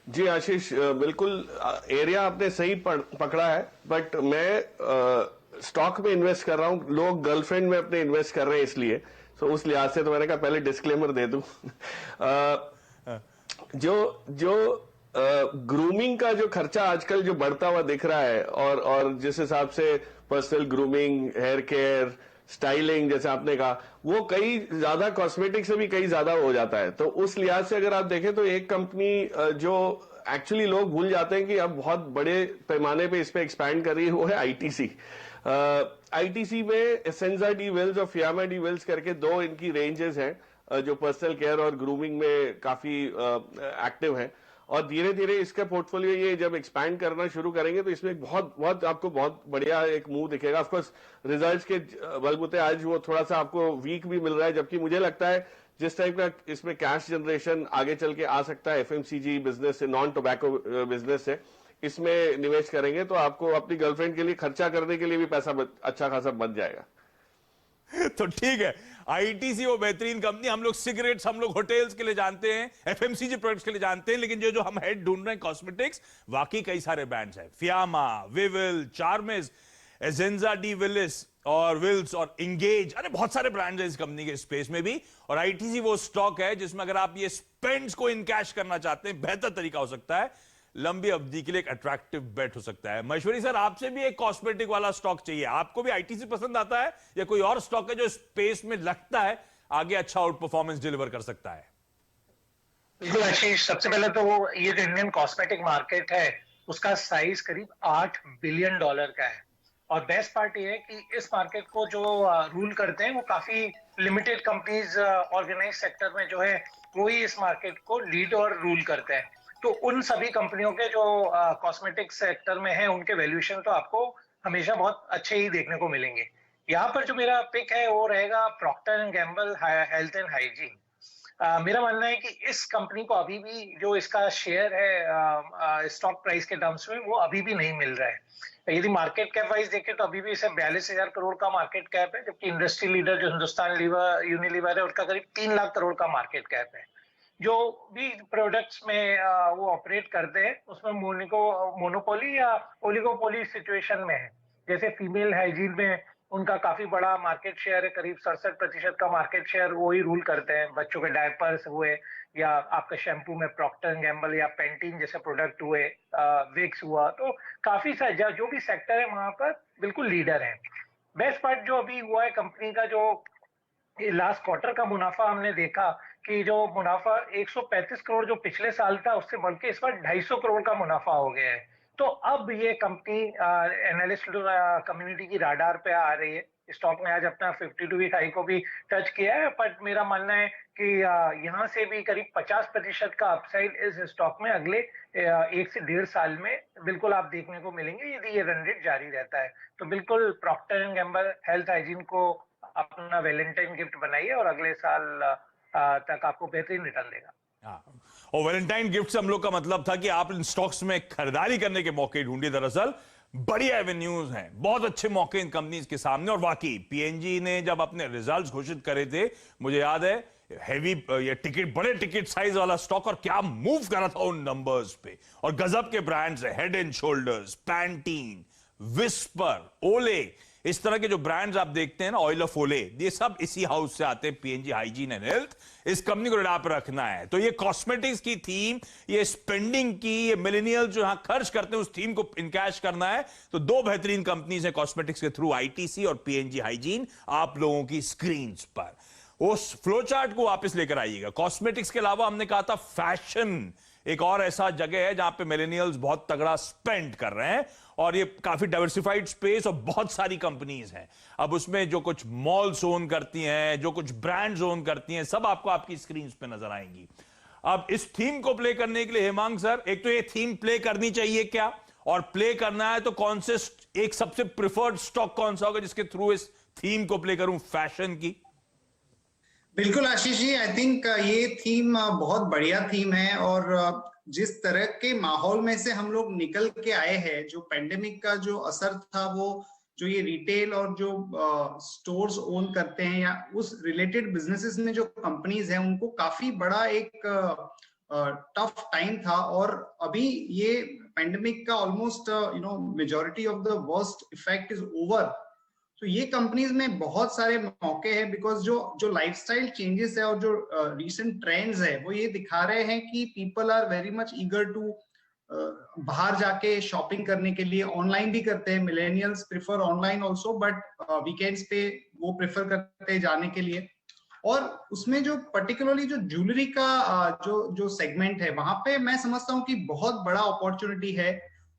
जी आशीष, बिल्कुल एरिया आपने सही पकड़ा है। बट मैं स्टॉक में इन्वेस्ट कर रहा हूँ, लोग गर्लफ्रेंड में अपने इन्वेस्ट कर रहे हैं इसलिए। सो उस लिहाज से तो मैंने कहा पहले डिस्क्लेमर दे दूं। हाँ। जो जो ग्रूमिंग का जो खर्चा आजकल जो बढ़ता हुआ दिख रहा है, और जिस हिसाब से personal grooming, hair care, styling जैसे आपने कहा, वो कई ज्यादा कॉस्मेटिक से भी कई ज्यादा हो जाता है। तो उस लिहाज से अगर आप देखें तो एक कंपनी जो एक्चुअली लोग भूल जाते हैं कि अब बहुत बड़े पैमाने पे इस पे एक्सपैंड कर रही है, वो है आईटीसी। आईटीसी में सेंजा डी वेल्स और फियामा डी वेल्स करके दो इनकी रेंजेस हैं, जो पर्सनल केयर और ग्रूमिंग में काफी एक्टिव हैं। और धीरे धीरे इसका पोर्टफोलियो ये जब एक्सपैंड करना शुरू करेंगे तो इसमें बहुत बहुत आपको बहुत बढ़िया एक मुंह दिखेगा। ऑफ कोर्स रिजल्ट्स के बलबूते आज वो थोड़ा सा आपको वीक भी मिल रहा है, जबकि मुझे लगता है जिस टाइप का इसमें कैश जनरेशन आगे चल के आ सकता है एफएमसीजी बिजनेस से, नॉन टोबैको बिजनेस से, इसमें निवेश करेंगे तो आपको अपनी गर्लफ्रेंड के लिए खर्चा करने के लिए भी पैसा अच्छा खासा बच जाएगा। तो ठीक है, आईटीसी वो बेहतरीन कंपनी, हम लोग सिगरेट्स, हम लोग होटल्स के लिए जानते हैं, एफएमसीजी प्रोडक्ट्स के लिए जानते हैं, लेकिन जो जो हम हेड ढूंढ रहे हैं कॉस्मेटिक्स, वाकई कई सारे ब्रांड्स हैं। फियामा, विविल, चार्मिस, एजेंजा डी विलिस और विल्स और इंगेज, अरे बहुत सारे ब्रांड्स हैं इस कंपनी के स्पेस में भी। और आईटीसी वो स्टॉक है जिसमें अगर आप ये स्पेंड्स को इनकैश करना चाहते हैं, बेहतर तरीका हो सकता है, लंबी अवधि के लिए एक अट्रैक्टिव बेट हो सकता है। महेश्वरी सर, आपसे भी एक कॉस्मेटिक वाला स्टॉक चाहिए। आपको भी आईटीसी पसंद आता है या कोई और स्टॉक है जो स्पेस में लगता है आगे अच्छा आउट परफॉर्मेंस डिलीवर कर सकता है? बिल्कुल आशीष, सबसे पहले तो वो ये जो इंडियन कॉस्मेटिक मार्केट है उसका साइज करीब $8 बिलियन का है। और बेस्ट पार्ट ये है कि इस मार्केट को जो रूल करते हैं वो काफी लिमिटेड कंपनीज ऑर्गेनाइज सेक्टर में जो है वो ही इस मार्केट को लीड और रूल करते हैं। तो उन सभी कंपनियों के जो कॉस्मेटिक सेक्टर में है उनके वैल्यूएशन तो आपको हमेशा बहुत अच्छे ही देखने को मिलेंगे। यहाँ पर जो मेरा पिक है वो रहेगा Procter and Gamble health and hygiene. मेरा मानना है कि इस कंपनी को अभी भी जो इसका शेयर है स्टॉक प्राइस के टर्म्स में वो अभी भी नहीं मिल रहा है। यदि मार्केट कैप वाइज देखें तो अभी भी इसे 42,000 करोड़ का मार्केट कैप है, जबकि इंडस्ट्री लीडर जो हिंदुस्तान लीवर यूनिलीवर है उसका करीब 3 लाख करोड़ का मार्केट कैप है। जो भी प्रोडक्ट्स में वो ऑपरेट करते हैं उसमें मोनोपोली या ओलिगोपोली सिचुएशन में है। जैसे फीमेल हाइजीन में उनका काफी बड़ा मार्केट शेयर है, करीब 67% का मार्केट शेयर वो ही रूल करते हैं। बच्चों के डायपर्स हुए या आपका शैम्पू में प्रॉक्टर एंड गैम्बल या पेंटीन जैसे प्रोडक्ट हुए, विक्स हुआ, तो काफी सारे जो भी सेक्टर है वहां पर बिल्कुल लीडर है। बेस्ट पार्ट जो अभी हुआ है कंपनी का, जो लास्ट क्वार्टर का मुनाफा हमने देखा कि जो मुनाफा 135 करोड़ जो पिछले साल था उससे बढ़ के इस बार 250 करोड़ का मुनाफा हो गया है। तो अब ये कंपनी एनालिस्ट कम्युनिटी की राडार पे आ रही है। स्टॉक ने आज अपना 52 वीक हाई को भी टच किया है, बट मेरा मानना है कि यहाँ से भी करीब 50% का अपसाइड इस स्टॉक में अगले 1 से 1.5 साल में बिल्कुल आप देखने को मिलेंगे यदि ये रन रेट जारी रहता है। तो बिल्कुल Procter and Gamble health hygiene को अपना वैलेंटाइन गिफ्ट बनाइए और अगले साल तक आपको बेहतरीन रिटर्न देगा। हाँ, और वैलेंटाइन गिफ्ट से हम लोग का मतलब था कि आप इन स्टॉक्स में खरीदारी करने के मौके ढूंढिए। दरअसल बढ़िया एवेन्यूज हैं, बहुत अच्छे मौके इन कंपनीज के सामने। और वाकई पीएनजी ने जब अपने रिजल्ट्स घोषित करे थे, मुझे याद है, हैवी ये टिकट, बड़े टिकट साइज वाला स्टॉक, और क्या मूव करा था उन नंबर्स पे। और गजब के ब्रांड्स है, head and shoulders, Pantene, whisper, ओले, इस तरह के जो ब्रांड्स आप देखते हैं ना, ऑयल ऑफ ओले, ये सब इसी हाउस से आते हैं, पीएनजी हाइजीन एंड हेल्थ। इस कंपनी को रडार पर रखना है। तो ये कॉस्मेटिक्स की थीम, ये स्पेंडिंग की, ये मिलेनियल जो यहां खर्च करते हैं उस थीम को इनकैश करना है, तो दो बेहतरीन कंपनीज है कॉस्मेटिक्स के थ्रू, आईटीसी और पीएनजी हाइजीन, आप लोगों की स्क्रीन पर। उस फ्लो चार्ट को वापस लेकर आइएगा। कॉस्मेटिक्स के अलावा हमने कहा था फैशन एक और ऐसा जगह है जहां पे मिलेनियल्स बहुत तगड़ा स्पेंड कर रहे हैं, और ये काफी डाइवर्सिफाइड स्पेस और बहुत सारी कंपनीज हैं। अब उसमें जो कुछ मॉल्स ओन करती हैं, जो कुछ ब्रांड्स ओन करती हैं, सब आपको आपकी स्क्रीन पे नजर आएंगी। अब इस थीम को प्ले करने के लिए हेमांग सर, एक तो ये थीम प्ले करनी चाहिए क्या, और प्ले करना है तो कौन से एक सबसे प्रिफर्ड स्टॉक कौन सा होगा जिसके थ्रू इस थीम को प्ले करूं, फैशन की? बिल्कुल आशीष जी, आई थिंक ये थीम बहुत बढ़िया थीम है। और जिस तरह के माहौल में से हम लोग निकल के आए हैं, जो पेंडेमिक का जो असर था, वो जो ये रिटेल और जो स्टोर्स ओन करते हैं या उस रिलेटेड बिजनेसेस में जो कंपनीज हैं, उनको काफी बड़ा एक टफ टाइम था, और अभी ये पेंडेमिक का almost majority of the worst effect is over. तो ये कंपनीज में बहुत सारे मौके हैं, बिकॉज जो लाइफस्टाइल चेंजेस है और जो रीसेंट ट्रेंड्स है वो ये दिखा रहे हैं कि people are very much eager to बाहर जाके शॉपिंग करने के लिए। ऑनलाइन भी करते हैं, millennials prefer online also, but weekends पे वो प्रेफर करते हैं जाने के लिए। और उसमें जो पर्टिकुलरली जो ज्वेलरी का जो सेगमेंट है, वहां पे मैं समझता हूँ कि बहुत बड़ा अपॉर्चुनिटी है।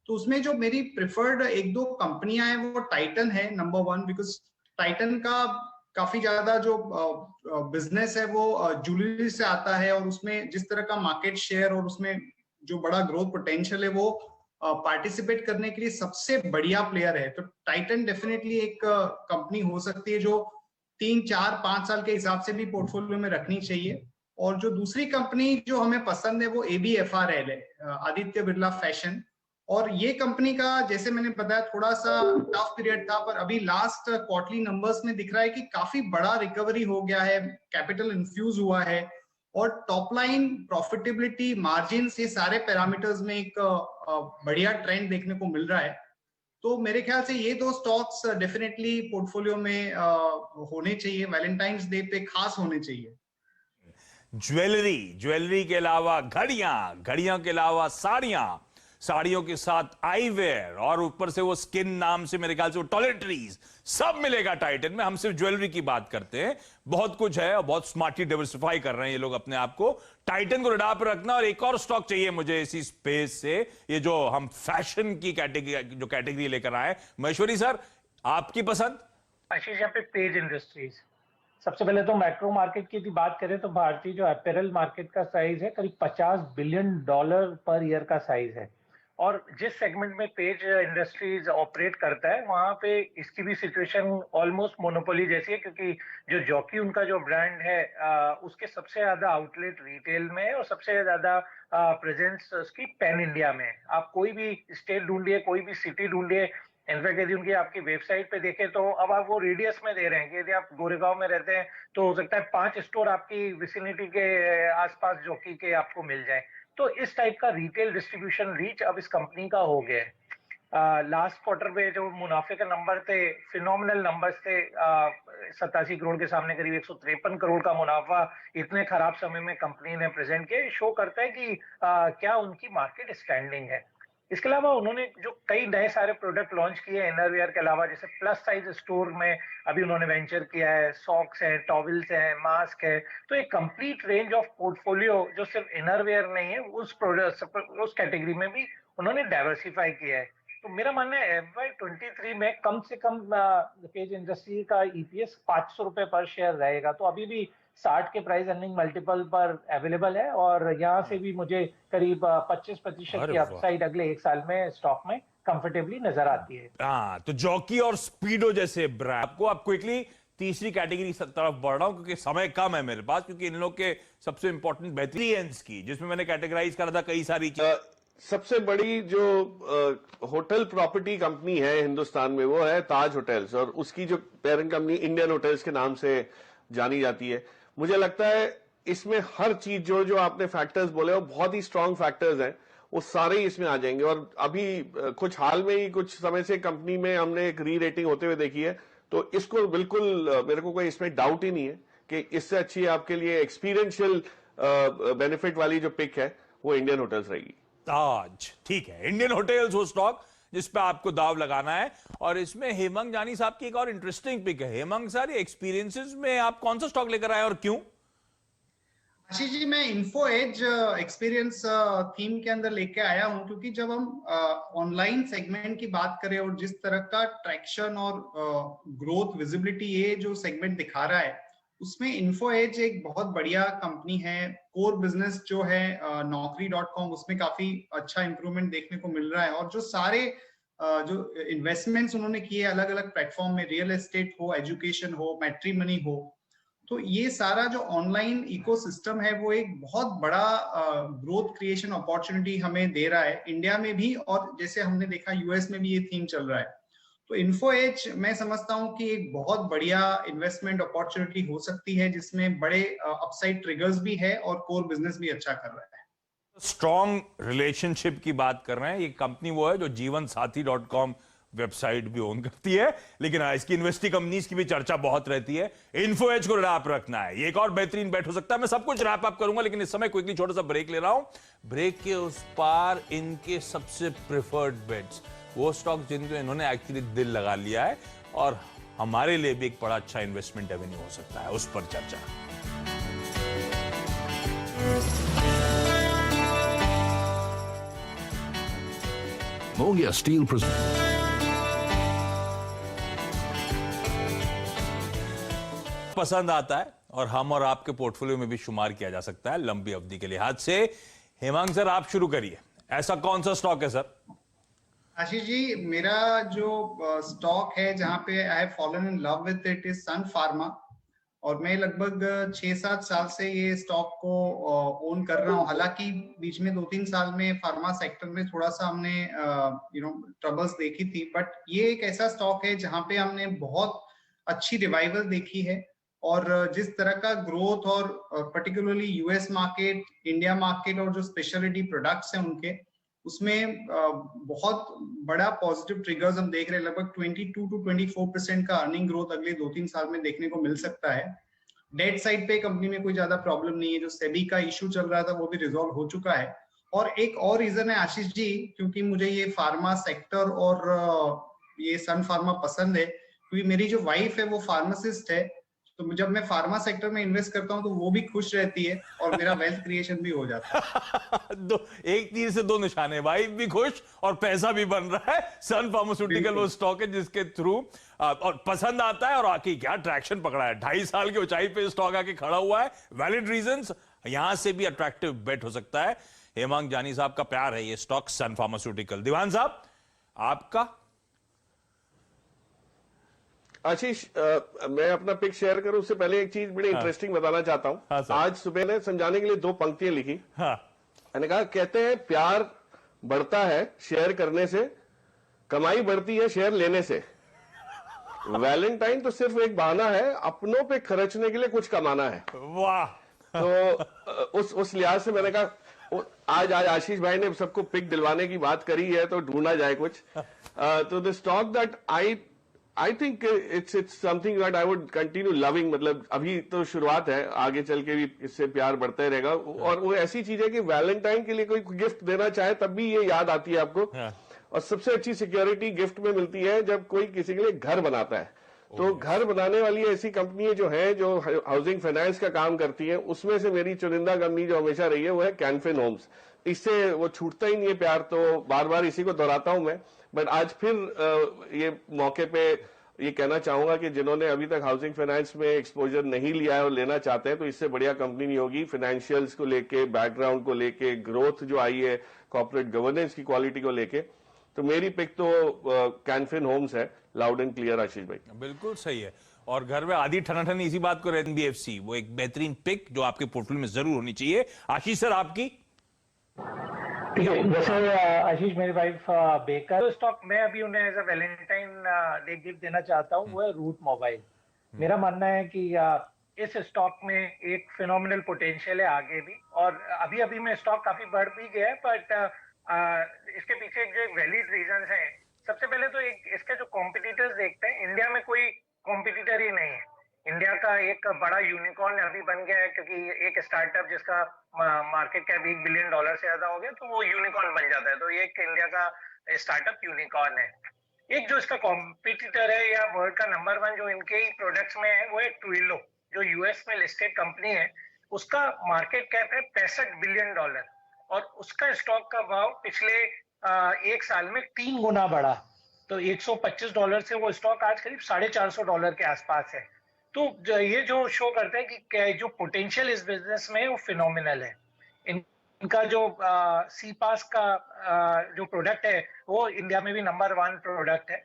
तो उसमें जो मेरी प्रिफर्ड एक दो कंपनियां हैं वो टाइटन है नंबर 1, बिकॉज टाइटन का काफी ज्यादा जो बिजनेस है वो ज्वेलरी से आता है, और उसमें जिस तरह का मार्केट शेयर और उसमें जो बड़ा ग्रोथ पोटेंशियल है वो पार्टिसिपेट करने के लिए सबसे बढ़िया प्लेयर है। तो टाइटन डेफिनेटली एक कंपनी हो सकती है जो 3, 4, 5 साल के हिसाब से भी पोर्टफोलियो में रखनी चाहिए। और जो दूसरी कंपनी जो हमें पसंद है वो ABFRL है, आदित्य बिरला फैशन। और ये कंपनी का जैसे मैंने बताया थोड़ा सा टफ पीरियड था, पर अभी लास्ट क्वार्टरली नंबर्स में दिख रहा है कि काफी बड़ा रिकवरी हो गया है, कैपिटल इन्फ्यूज हुआ है, और टॉप लाइन, प्रॉफिटेबिलिटी, मार्जिन्स, ये सारे पैरामीटर्स में एक बढ़िया ट्रेंड देखने को मिल रहा है। तो मेरे ख्याल से ये दो स्टॉक्स डेफिनेटली पोर्टफोलियो में होने चाहिए, वैलेंटाइंस डे पे खास होने चाहिए। ज्वेलरी के अलावा घड़ियां के अलावा साड़ियों के साथ आईवेयर, और ऊपर से वो स्किन नाम से मेरे ख्याल से वो टॉयलेटरीज, सब मिलेगा टाइटन में। हम सिर्फ ज्वेलरी की बात करते हैं, बहुत कुछ है और बहुत स्मार्टली डाइवर्सिफाई कर रहे हैं ये लोग अपने आप को। टाइटन को रडार पर रखना। और एक और स्टॉक चाहिए मुझे इसी स्पेस से, ये जो हम फैशन की कैटेगरी लेकर आए। महेश्वरी सर, आपकी पसंद? आशीष, यहाँ पे पेज इंडस्ट्रीज। सबसे पहले तो मैक्रो मार्केट की बात करें तो भारतीय जो अपैरल मार्केट का साइज है करीब $50 बिलियन पर ईयर का साइज है। और जिस सेगमेंट में पेज इंडस्ट्रीज ऑपरेट करता है वहां पे इसकी भी सिचुएशन ऑलमोस्ट मोनोपोली जैसी है, क्योंकि जो जॉकी उनका जो ब्रांड है उसके सबसे ज्यादा आउटलेट रिटेल में है और सबसे ज्यादा प्रेजेंस उसकी पैन इंडिया में है। आप कोई भी स्टेट ढूंढिए, कोई भी सिटी ढूंढिए, इनफैक्ट यदि उनकी आपकी वेबसाइट पे देखें तो अब आप वो रेडियस में दे रहे हैं कि यदि आप गोरेगांव में रहते हैं तो हो सकता है 5 स्टोर आपकी विसिनिटी के आसपास जॉकी के आपको मिल जाए। तो इस टाइप का रिटेल डिस्ट्रीब्यूशन रीच अब इस कंपनी का हो गया है। लास्ट क्वार्टर में जो मुनाफे के नंबर थे, फिनोमिनल नंबर्स थे। 87 करोड़ के सामने करीब 153 करोड़ का मुनाफा इतने खराब समय में कंपनी ने प्रेजेंट किया। शो करता है कि क्या उनकी मार्केट स्टैंडिंग है। इसके अलावा उन्होंने जो कई नए सारे प्रोडक्ट लॉन्च किए हैं इनरवियर के अलावा, जैसे प्लस साइज स्टोर में अभी उन्होंने वेंचर किया है, सॉक्स है, टॉवल्स है, मास्क है। तो एक कंप्लीट रेंज ऑफ पोर्टफोलियो जो सिर्फ इनरवियर नहीं है उस प्रोडक्ट उस कैटेगरी में भी उन्होंने डाइवर्सिफाई किया है। तो मेरा मानना है FY23 में कम से कम पेज इंडस्ट्री का EPS 500 रुपए पर शेयर रहेगा। तो अभी भी 60 के प्राइस अर्निंग मल्टीपल पर अवेलेबल है, और यहाँ से भी मुझे करीब 25% की अपसाइड अगले 1 साल में स्टॉक में कंफर्टेबली नजर आती है। हाँ, तो जॉकी और स्पीडो जैसे ब्रांड आपको, आप क्विकली तीसरी कैटेगरी की तरफ बढ़ रहा हूं क्योंकि समय कम है मेरे पास, क्योंकि इन लोग के सबसे इंपॉर्टेंट बेहतरीन की जिसमें मैंने कैटेगराइज करा था कई सारी चीजें। सबसे बड़ी जो होटल प्रॉपर्टी कंपनी है हिंदुस्तान में वो है ताज होटल्स, और उसकी जो पेरेंट कंपनी इंडियन होटल्स के नाम से जानी जाती है। मुझे लगता है इसमें हर चीज जो आपने फैक्टर्स बोले वो बहुत ही स्ट्रांग फैक्टर्स हैं, वो सारे ही इसमें आ जाएंगे। और अभी कुछ हाल में ही कुछ समय से कंपनी में हमने एक री रेटिंग होते हुए देखी है, तो इसको बिल्कुल मेरे को कोई इसमें डाउट ही नहीं है कि इससे अच्छी आपके लिए एक्सपीरियंशियल बेनिफिट वाली जो पिक है वो इंडियन होटल्स रहेगी। ताज, ठीक है, इंडियन होटल्स वो स्टॉक जिस पे आपको दाव लगाना है। और इसमें हेमंग जानी साहब की एक और इंटरेस्टिंग पिक है। हेमंग सर, एक्सपीरियंसेस में आप कौन सा स्टॉक लेकर आए और क्यों? आशीष जी, मैं इन्फो एज एक्सपीरियंस थीम के अंदर लेके आया हूं, क्योंकि जब हम ऑनलाइन सेगमेंट की बात करें और जिस तरह का ट्रैक्शन और ग्रोथ विजिबिलिटी ये जो सेगमेंट दिखा रहा है, उसमें इन्फो एज एक बहुत बढ़िया कंपनी है। कोर बिजनेस जो है naukri.com, उसमें काफी अच्छा इंप्रूवमेंट देखने को मिल रहा है। और जो सारे जो इन्वेस्टमेंट्स उन्होंने किए अलग अलग प्लेटफॉर्म में, रियल एस्टेट हो, एजुकेशन हो, मैट्रिमनी हो, तो ये सारा जो ऑनलाइन इकोसिस्टम है वो एक बहुत बड़ा ग्रोथ क्रिएशन अपॉर्चुनिटी हमें दे रहा है इंडिया में भी, और जैसे हमने देखा यूएस में भी ये थीम चल रहा है। तो इन्फो एज मैं समझता हूं कि एक बहुत बढ़िया इन्वेस्टमेंट अपॉर्चुनिटी हो सकती है, जिसमें बड़े अपसाइड ट्रिगर्स भी है और कोर बिजनेस भी अच्छा कर रहा है। स्ट्रॉन्ग रिलेशनशिप की बात कर रहे हैं। ये कंपनी वो है जो जीवनसाथी.com वेबसाइट भी ओन करती है, लेकिन इसकी इन्वेस्टी कंपनीज की भी चर्चा बहुत रहती है। इन्फो एज को रैप रखना है, ये एक और बेहतरीन बेट हो सकता है। मैं सब कुछ रैप अप करूंगा, लेकिन इस समय क्विकली छोटा सा ब्रेक ले रहा हूं। ब्रेक के उस पार इनके सबसे प्रेफर्ड बेट्स, वो स्टॉक जिनको इन्होंने एक्चुअली दिल लगा लिया है और हमारे लिए भी एक बड़ा अच्छा इन्वेस्टमेंट एवेन्यू हो सकता है, उस पर चर्चा। Mogia Steel पसंद आता है और हम और आपके पोर्टफोलियो में भी शुमार किया जा सकता है लंबी अवधि के लिहाज से। हेमांग सर, आप शुरू करिए। ऐसा कौन सा स्टॉक है सर? आशीष जी, मेरा जो स्टॉक है जहां पे I have fallen in love with it is Sun Pharma, और मैं लगभग 6-7 साल से ये स्टॉक को ओन कर रहा हूँ। हालांकि बीच में 2-3 साल में फार्मा सेक्टर में थोड़ा सा हमने ट्रबल्स देखी थी, बट ये एक ऐसा स्टॉक है जहां पे हमने बहुत अच्छी रिवाइवल देखी है। और जिस तरह का ग्रोथ और particularly US market, India market और जो स्पेशलिटी प्रोडक्ट्स हैं उनके, उसमें बहुत बड़ा पॉजिटिव ट्रिगर्स हम देख रहे हैं। लगभग 22-24% का अर्निंग ग्रोथ अगले 2-3 साल में देखने को मिल सकता है। डेट साइड पे कंपनी में कोई ज्यादा प्रॉब्लम नहीं है। जो सेबी का इशू चल रहा था वो भी रिजॉल्व हो चुका है। और एक और रीजन है आशीष जी, क्योंकि मुझे ये फार्मा सेक्टर और ये सन फार्मा पसंद है, क्योंकि मेरी जो वाइफ है वो फार्मासिस्ट है। तो जब मैं फार्मा सेक्टर में इन्वेस्ट करता हूं तो वो भी खुश रहती है और मेरा वेल्थ क्रिएशन भी हो जाता है। एक तीर से दो निशाने, वाइफ भी खुश और पैसा भी बन रहा है। सन फार्मास्यूटिकल वो स्टॉक है जिसके थ्रू और पसंद आता है और आके क्या ट्रैक्शन पकड़ा है। 2.5 साल की ऊंचाई पे स्टॉक आके खड़ा हुआ है। वैलिड रीजंस, यहां से भी अट्रैक्टिव बेट हो सकता है। हेमांग जानी साहब का प्यार है ये स्टॉक सन फार्मास्यूटिकल। दीवान साहब, आपका? आशीष, मैं अपना पिक शेयर करूं उससे पहले एक चीज बड़ी इंटरेस्टिंग बताना चाहता हूं। हाँ, आज सुबह ने समझाने के लिए 2 पंक्तियां लिखी। हाँ। मैंने कहा, कहते हैं प्यार बढ़ता है शेयर करने से, कमाई बढ़ती है शेयर लेने से। वैलेंटाइन तो सिर्फ एक बहाना है, अपनों पे खर्चने के लिए कुछ कमाना है। वाह। तो उस लिहाज से मैंने कहा आज आशीष भाई ने सबको पिक दिलवाने की बात करी है तो ढूंढा जाए कुछ। तो the stock that I think it's something that I would continue loving। मतलब अभी तो शुरुआत है, आगे चल के भी इससे प्यार बढ़ता ही रहेगा। और वो ऐसी चीज है कि वैलेंटाइन के लिए कोई गिफ्ट देना चाहे तब भी ये याद आती है आपको। और सबसे अच्छी सिक्योरिटी गिफ्ट में मिलती है जब कोई किसी के लिए घर बनाता है। तो घर बनाने वाली ऐसी कंपनी जो है जो हाउसिंग फाइनेंस का काम करती है, उसमें से मेरी चुनिंदा कंपनी जो हमेशा रही है वो है कैन फिन होम्स। इससे वो छूटता ही नहीं है प्यार, तो बार बार इसी को दोहराता हूं मैं। बट आज फिर ये मौके पे ये कहना चाहूंगा कि जिन्होंने अभी तक हाउसिंग फाइनेंस में एक्सपोजर नहीं लिया है और लेना चाहते हैं, तो इससे बढ़िया कंपनी नहीं होगी। फाइनेंशियल्स को लेके, बैकग्राउंड को लेके, ग्रोथ जो आई है, कॉर्पोरेट गवर्नेंस की क्वालिटी को लेके, तो मेरी पिक तो कैन फिन होम्स है। लाउड एंड क्लियर आशीष भाई, बिल्कुल सही है। और घर में आधी ठनाठन इसी बात को एनबीएफसी, वो एक बेहतरीन पिक जो आपके पोर्टफोलियो में जरूर होनी चाहिए। आशीष सर, आपकी? ठीक है, जैसे आशीष मेरी वाइफ बेकर, तो स्टॉक मैं अभी उन्हें as a valentine day gift देना चाहता हूँ, वो है रूट मोबाइल। मेरा मानना है कि इस स्टॉक में एक फिनोमिनल पोटेंशियल है आगे भी, और अभी अभी में स्टॉक काफी बढ़ भी गया है, बट इसके पीछे एक जो वैलिड रीजन है। सबसे पहले तो एक इसके जो कॉम्पिटिटर्स देखते हैं, इंडिया में कोई कॉम्पिटिटर ही नहीं है। इंडिया का एक बड़ा यूनिकॉर्न अभी बन गया है, क्योंकि एक स्टार्टअप जिसका मार्केट कैप $1 बिलियन से ज्यादा हो गया तो वो यूनिकॉर्न बन जाता है। तो ये एक इंडिया का स्टार्टअप यूनिकॉर्न है। एक जो इसका कॉम्पिटिटर है या वर्ल्ड का नंबर 1 जो इनके ही प्रोडक्ट्स में है, वो है ट्विलो, जो यूएस में लिस्टेड कंपनी है। उसका मार्केट कैप है $65 बिलियन और उसका स्टॉक का भाव पिछले 1 साल में 3 गुना बढ़ा। तो $125 से वो स्टॉक आज करीब $450 के आसपास है। तो ये जो शो करता है कि जो पोटेंशियल इस बिजनेस में है वो फिनोमिनल है। इनका जो सी पास का जो प्रोडक्ट है वो इंडिया में भी नंबर 1 प्रोडक्ट है।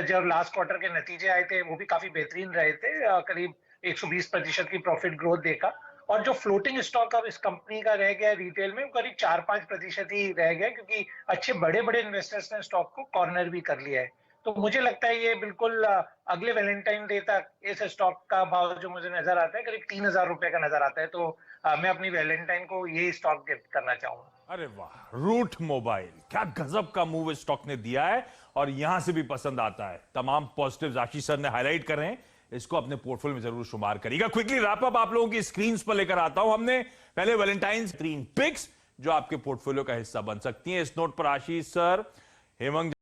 जब लास्ट क्वार्टर के नतीजे आए थे वो भी काफी बेहतरीन रहे थे, करीब 120% की प्रॉफिट ग्रोथ देखा। और जो फ्लोटिंग स्टॉक अब इस कंपनी का रह गया रिटेल में, करीब 4-5% ही रह गया, क्योंकि अच्छे बड़े बड़े इन्वेस्टर्स ने स्टॉक को कॉर्नर भी कर लिया है। तो मुझे लगता है ये बिल्कुल अगले वैलेंटाइन डे तक इस स्टॉक का भाव जो मुझे नजर आता है करीब $3000 का नजर आता है। तो मैं अपनी वैलेंटाइन को ये स्टॉक गिफ्ट करना चाहूंगा। अरे वाह, रूट मोबाइल, क्या गजब का मूव इस स्टॉक ने दिया है और यहां से भी पसंद आता है। तमाम पॉजिटिव्स आशीष सर ने हाईलाइट कर रहे हैं, इसको अपने पोर्टफोलियो में जरूर शुमार करिएगा। क्विकली रैप अप आप लोगों की स्क्रीन पर लेकर आता हूं। हमने पहले वैलेंटाइन 3 पिक्स जो आपके पोर्टफोलियो का हिस्सा बन सकती हैं। इस नोट पर आशीष सर, हेमंत